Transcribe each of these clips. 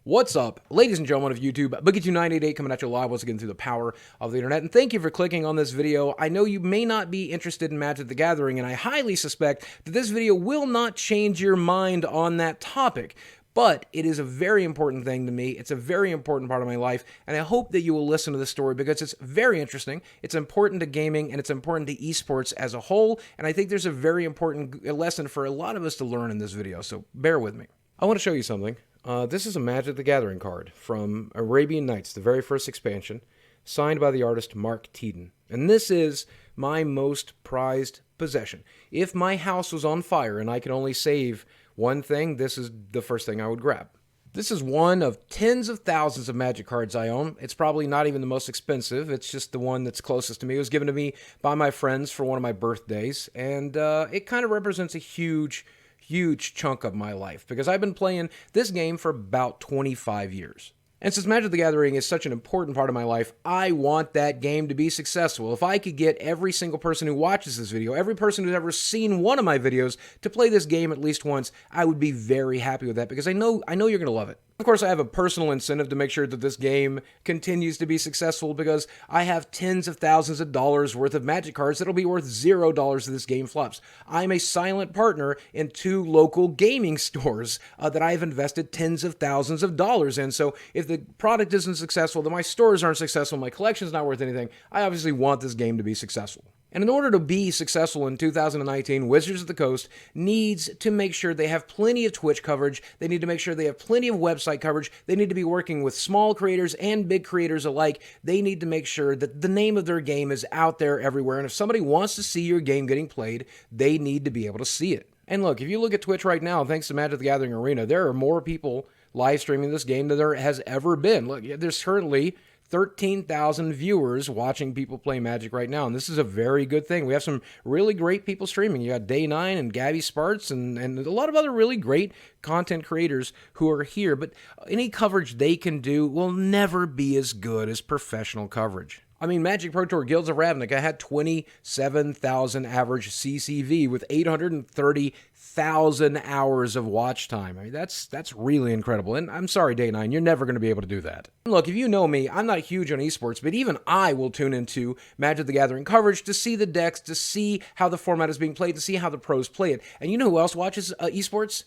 What's up, ladies and gentlemen of YouTube? Boogie2988 coming at you live once again through the power of the internet, and thank you for clicking on this video. I know you may not be interested in Magic the Gathering, and I highly suspect that this video will not change your mind on that topic. But it is a very important thing to me. It's a very important part of my life, and I hope that you will listen to this story because it's very interesting. It's important to gaming, and it's important to esports as a whole, and I think there's a very important lesson for a lot of us to learn in this video, so bear with me. I want to show you something. This is a Magic the Gathering card from Arabian Nights, the very first expansion, signed by the artist Mark Teaton. And this is my most prized possession. If my house was on fire and I could only save one thing, this is the first thing I would grab. This is one of tens of thousands of Magic cards I own. It's probably not even the most expensive. It's just the one that's closest to me. It was given to me by my friends for one of my birthdays, and it kind of represents a huge chunk of my life because I've been playing this game for about 25 years. And since Magic the Gathering is such an important part of my life, I want that game to be successful. If I could get every single person who watches this video, every person who's ever seen one of my videos to play this game at least once, I would be very happy with that because I know you're going to love it. Of course, I have a personal incentive to make sure that this game continues to be successful because I have tens of thousands of dollars worth of Magic cards that'll be worth $0 if this game flops. I'm a silent partner in 2 local gaming stores that I've invested tens of thousands of dollars in. So if the product isn't successful, then my stores aren't successful, my collection's not worth anything, I obviously want this game to be successful. And in order to be successful in 2019, Wizards of the Coast needs to make sure they have plenty of Twitch coverage, they need to make sure they have plenty of website coverage, they need to be working with small creators and big creators alike, they need to make sure that the name of their game is out there everywhere, and if somebody wants to see your game getting played, they need to be able to see it. And look, if you look at Twitch right now, thanks to Magic the Gathering Arena, there are more people live streaming this game than there has ever been. Look, there's currently 13,000 viewers watching people play Magic right now, and this is a very good thing. We have some really great people streaming. You got Day9 and Gabby Sparts and a lot of other really great content creators who are here, but any coverage they can do will never be as good as professional coverage. I mean, Magic Pro Tour Guilds of Ravnica had 27,000 average CCV with 830,000 hours of watch time. I mean, that's really incredible. And I'm sorry, Day9, you're never going to be able to do that. Look, if you know me, I'm not huge on esports, but even I will tune into Magic the Gathering coverage to see the decks, to see how the format is being played, to see how the pros play it. And you know who else watches esports?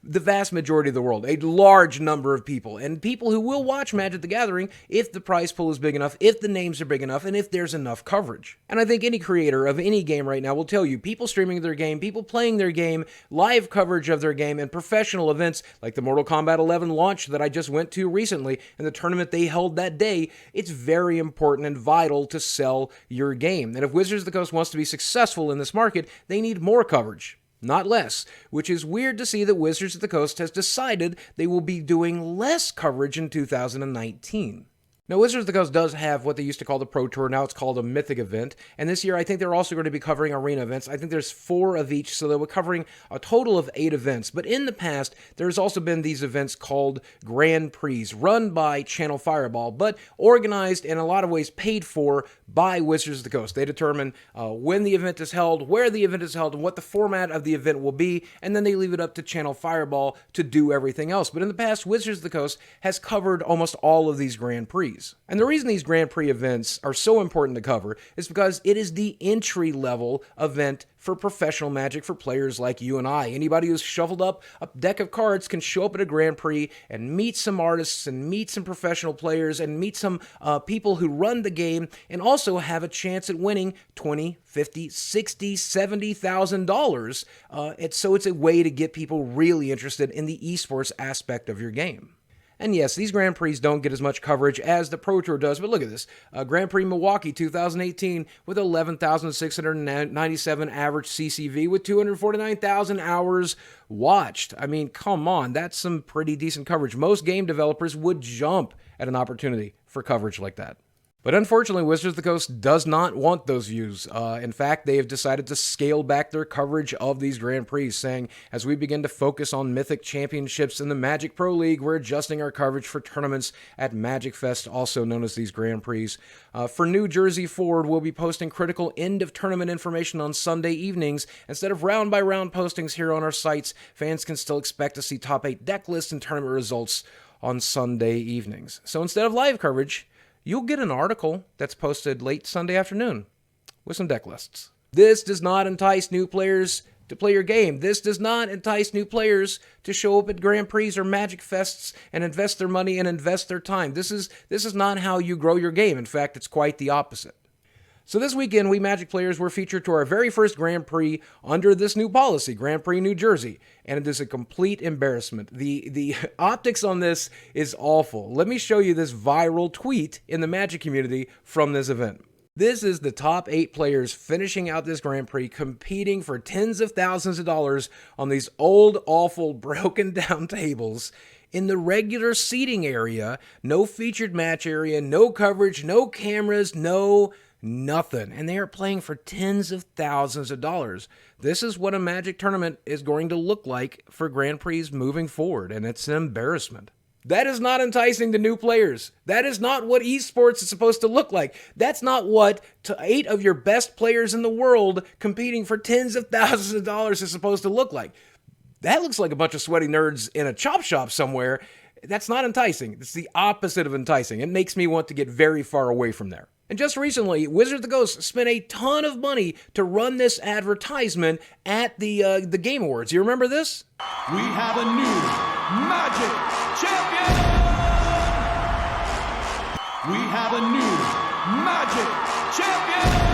The vast majority of the world, a large number of people, and people who will watch Magic the Gathering if the prize pool is big enough, if the names are big enough, and if there's enough coverage. And I think any creator of any game right now will tell you, people streaming their game, people playing their game, live coverage of their game, and professional events like the Mortal Kombat 11 launch that I just went to recently, and the tournament they held that day, it's very important and vital to sell your game. And if Wizards of the Coast wants to be successful in this market, they need more coverage, not less, which is weird to see that Wizards of the Coast has decided they will be doing less coverage in 2019. Now, Wizards of the Coast does have what they used to call the Pro Tour. Now it's called a Mythic event. And this year, I think they're also going to be covering arena events. I think there's 4 of each, so they were covering a total of 8 events. But in the past, there's also been these events called Grand Prix, run by Channel Fireball, but organized in a lot of ways paid for by Wizards of the Coast. They determine when the event is held, where the event is held, and what the format of the event will be, and then they leave it up to Channel Fireball to do everything else. But in the past, Wizards of the Coast has covered almost all of these Grand Prix. And the reason these Grand Prix events are so important to cover is because it is the entry-level event for professional Magic for players like you and I. Anybody who's shuffled up a deck of cards can show up at a Grand Prix and meet some artists and meet some professional players and meet some people who run the game and also have a chance at winning $20, $50, $60, $70,000. So it's a way to get people really interested in the esports aspect of your game. And yes, these Grand Prix don't get as much coverage as the Pro Tour does, but look at this. Grand Prix Milwaukee 2018 with 11,697 average CCV with 249,000 hours watched. I mean, come on, that's some pretty decent coverage. Most game developers would jump at an opportunity for coverage like that. But unfortunately, Wizards of the Coast does not want those views. In fact, they have decided to scale back their coverage of these Grand Prix, saying, as we begin to focus on Mythic Championships in the Magic Pro League, we're adjusting our coverage for tournaments at Magicfest, also known as these Grand Prix. For New Jersey forward, we'll be posting critical end-of-tournament information on Sunday evenings. Instead of round-by-round postings here on our sites, fans can still expect to see top 8 deck lists and tournament results on Sunday evenings. So instead of live coverage, you'll get an article that's posted late Sunday afternoon with some deck lists. This does not entice new players to play your game. This does not entice new players to show up at Grand Prix or Magicfests and invest their money and invest their time. This is not how you grow your game. In fact, it's quite the opposite. So this weekend, we Magic players were featured to our very first Grand Prix under this new policy, Grand Prix New Jersey, and it is a complete embarrassment. The optics on this is awful. Let me show you this viral tweet in the Magic community from this event. This is the top 8 players finishing out this Grand Prix, competing for tens of thousands of dollars on these old, awful, broken down tables in the regular seating area. No featured match area, no coverage, no cameras, no nothing. And they are playing for tens of thousands of dollars. This is what a Magic tournament is going to look like for Grand Prix moving forward, and it's an embarrassment. That is not enticing to new players. That is not what eSports is supposed to look like. That's not what 8 of your best players in the world competing for tens of thousands of dollars is supposed to look like. That looks like a bunch of sweaty nerds in a chop shop somewhere. That's not enticing. It's the opposite of enticing. It makes me want to get very far away from there. And just recently, Wizard of the Coast spent a ton of money to run this advertisement at the Game Awards. You remember this? We have a new Magic champion! We have a new Magic champion!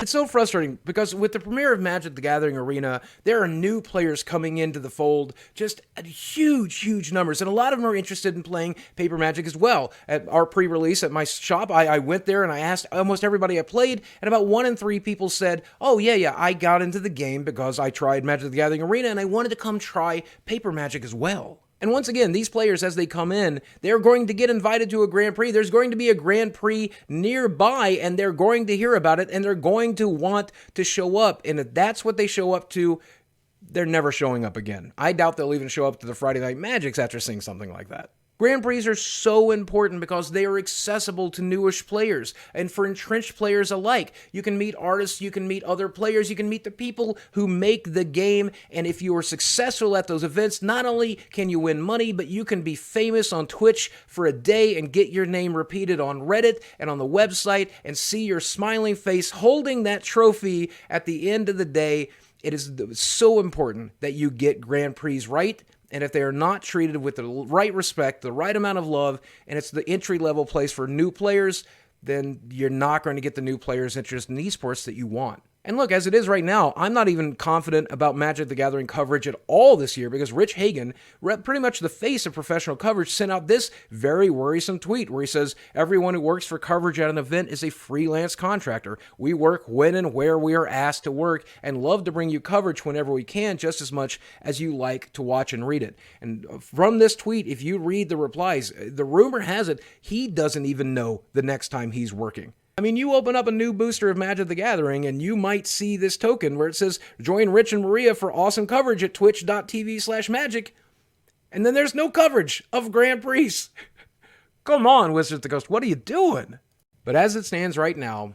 It's so frustrating because with the premiere of Magic the Gathering Arena, there are new players coming into the fold, just huge numbers, and a lot of them are interested in playing Paper Magic as well. At our pre-release at my shop, I went there and I asked almost everybody I played, and about 1 in 3 people said, oh yeah, I got into the game because I tried Magic the Gathering Arena and I wanted to come try Paper Magic as well. And once again, these players, as they come in, they're going to get invited to a Grand Prix. There's going to be a Grand Prix nearby, and they're going to hear about it, and they're going to want to show up. And if that's what they show up to, they're never showing up again. I doubt they'll even show up to the Friday Night Magics after seeing something like that. Grand Prix are so important because they are accessible to newish players and for entrenched players alike. You can meet artists, you can meet other players, you can meet the people who make the game, and if you are successful at those events, not only can you win money, but you can be famous on Twitch for a day and get your name repeated on Reddit and on the website and see your smiling face holding that trophy at the end of the day. It is so important that you get Grand Prix right. And if they are not treated with the right respect, the right amount of love, and it's the entry-level place for new players, then you're not going to get the new players interested in esports that you want. And look, as it is right now, I'm not even confident about Magic the Gathering coverage at all this year because Rich Hagan, pretty much the face of professional coverage, sent out this very worrisome tweet where he says, everyone who works for coverage at an event is a freelance contractor. We work when and where we are asked to work and love to bring you coverage whenever we can, just as much as you like to watch and read it. And from this tweet, if you read the replies, the rumor has it he doesn't even know the next time he's working. I mean, you open up a new booster of Magic the Gathering and you might see this token where it says, join Rich and Maria for awesome coverage at twitch.tv/magic. And then there's no coverage of Grand Prix. Come on, Wizards of the Coast, what are you doing? But as it stands right now,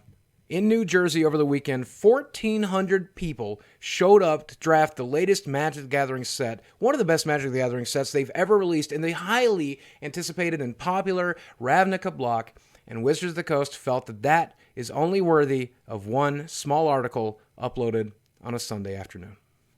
in New Jersey over the weekend, 1,400 people showed up to draft the latest Magic the Gathering set, one of the best Magic the Gathering sets they've ever released in the highly anticipated and popular Ravnica block. And Wizards of the Coast felt that that is only worthy of one small article uploaded on a Sunday afternoon.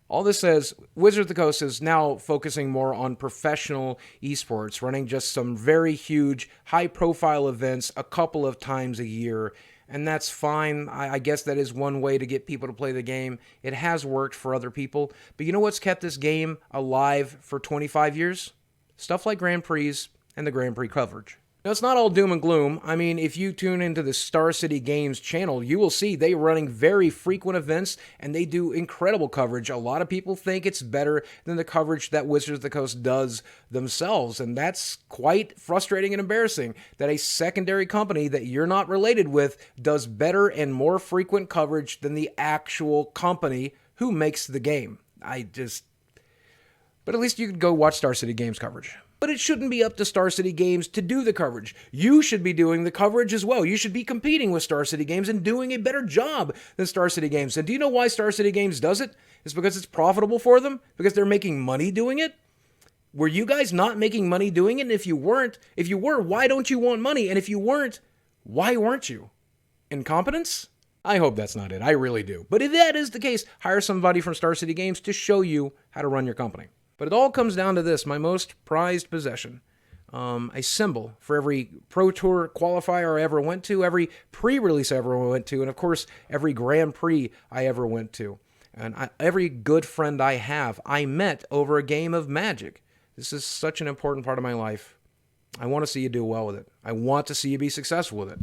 All this says, Wizards of the Coast is now focusing more on professional esports, running just some very huge, high-profile events a couple of times a year. And that's fine. I guess that is one way to get people to play the game. It has worked for other people. But you know what's kept this game alive for 25 years? Stuff like Grand Prix and the Grand Prix coverage. Now, it's not all doom and gloom. I mean, if you tune into the Star City Games channel, you will see they're running very frequent events, and they do incredible coverage. A lot of people think it's better than the coverage that Wizards of the Coast does themselves, and that's quite frustrating and embarrassing that a secondary company that you're not related with does better and more frequent coverage than the actual company who makes the game. But at least you could go watch Star City Games coverage. But it shouldn't be up to Star City Games to do the coverage. You should be doing the coverage as well. You should be competing with Star City Games and doing a better job than Star City Games. And do you know why Star City Games does it? It's because it's profitable for them? Because they're making money doing it? Were you guys not making money doing it? And if you were, why don't you want money? And if you weren't, why weren't you? Incompetence? I hope that's not it. I really do. But if that is the case, hire somebody from Star City Games to show you how to run your company. But it all comes down to this, my most prized possession. A symbol for every Pro Tour qualifier I ever went to, every pre-release I ever went to, and of course, every Grand Prix I ever went to. And every good friend I have, I met over a game of Magic. This is such an important part of my life. I want to see you do well with it. I want to see you be successful with it.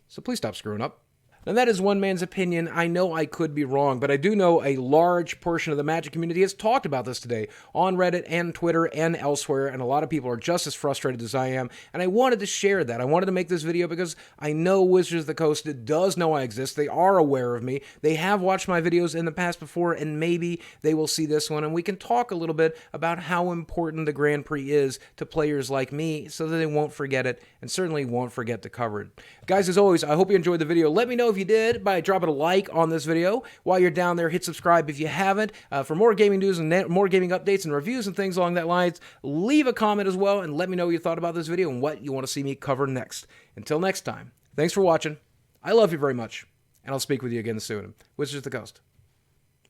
So please stop screwing up. And that is one man's opinion. I know I could be wrong, but I do know a large portion of the Magic community has talked about this today on Reddit and Twitter and elsewhere, and a lot of people are just as frustrated as I am, and I wanted to share that. I wanted to make this video because I know Wizards of the Coast does know I exist. They are aware of me. They have watched my videos in the past before, and maybe they will see this one, and we can talk a little bit about how important the Grand Prix is to players like me so that they won't forget it, and certainly won't forget to cover it. Guys, as always, I hope you enjoyed the video. Let me know if you did by dropping a like on this video. While you're down there, hit subscribe if you haven't. For more gaming news and more gaming updates and reviews and things along that lines, leave a comment as well and let me know what you thought about this video and what you want to see me cover next. Until next time, thanks for watching. I love you very much, and I'll speak with you again soon. Wizards of the Coast.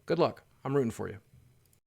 Good luck. I'm rooting for you.